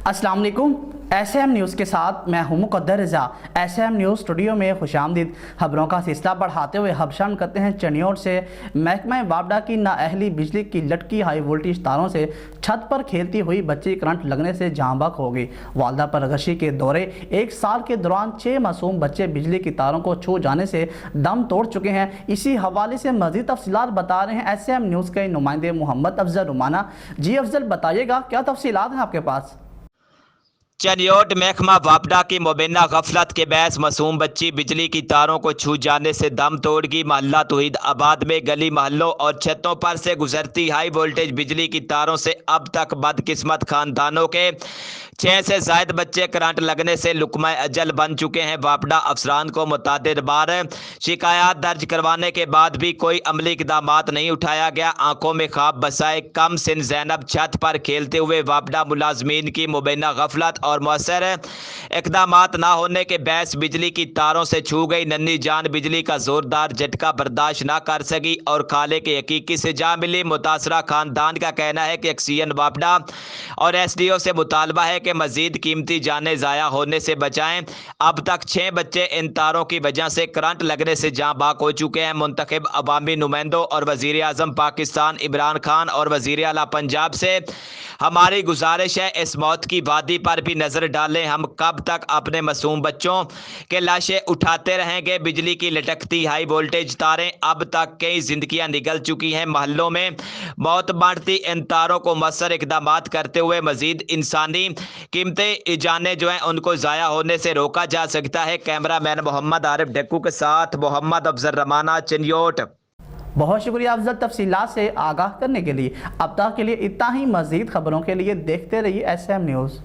अस्सलाम वालेकुम। SM news के साथ मैं हूं मुक़द्दर रज़ा। SM न्यूज़ स्टूडियो में खुशामदीद। खबरों का सिलसिला बढ़ाते हुए हबशान करते हैं चनियोट से। महकमा वापडा की नाअहली बिजली की लटकी हाई वोल्टेज तारों से छत पर खेलती हुई बच्ची करंट लगने से जाँ बहक हो गई। वालदा पर गशी के दौरे 1 साल के दौरान 6 मासूम बच्चे बिजली की तारों को छू जाने से दम तोड़ चुके हैं। इसी हवाले से मज़ीद तफसीलात बता रहे हैं SM न्यूज़ के नुमाइंदे मोहम्मद अफजल रुमाना। जी अफजल, बताइएगा क्या तफसीलात हैं आपके पास? चनियोट महकमा वापडा की मुबैना गफलत के बहस मासूम बच्ची बिजली की तारों को छू जाने से दम तोड़ गई। मोहल्ला तौहीद आबाद में गली महलों और छतों पर से गुजरती हाई वोल्टेज बिजली की तारों से अब तक बदकिस्मत खानदानों के 6 से ज़ायद बच्चे करंट लगने से लुकमा अजल बन चुके हैं। वापडा अफसरान को मुतअद्दिद बार शिकायत दर्ज करवाने के बाद भी कोई अमली इक़दाम नहीं उठाया गया। आंखों में ख्वाब बसाए कम सिन ज़ैनब छत पर खेलते हुए वापडा मुलाजमीन की मुबैना गफलत और मौसर इक़दाम ना होने के बहस बिजली की तारों से छू गई। नन्ही जान बिजली का जोरदार झटका बर्दाश्त ना कर सकी और खाले की हकीकी से जा मिली। मुतासरा खानदान का कहना है कि एक्सीएन वापडा और SDO से मुतालबा है कि मजीद कीमती जानें ज़ाया होने से बचाएं। अब तक 6 बच्चे इन तारों की वजह से करंट लगने से जाँ बाक हो चुके हैं। मुंतखब अवामी नुमाइंदों और वज़ीर आज़म पाकिस्तान इमरान खान और वज़ीर आला पंजाब से हमारी गुजारिश है, इस मौत की वादी पर भी नज़र डालें। हम कब तक अपने मासूम बच्चों के लाशें उठाते रहेंगे? बिजली की लटकती हाई वोल्टेज तारें, अब तक कई जिंदगियां निकल चुकी हैं। महलों में मौत बांटती इन तारों को मौसर इक़दाम करते हुए मजीद इंसानी कीमती जानें जो हैं उनको ज़ाया होने से रोका जा सकता है। कैमरामैन मोहम्मद आरिफ ढक्कू के साथ मोहम्मद अफजल रमाना, चनियोट। बहुत शुक्रिया अफजल तफसीलात से आगाह करने के लिए। अब तक के लिए इतना ही। मज़ीद खबरों के लिए देखते रहिए SM न्यूज़।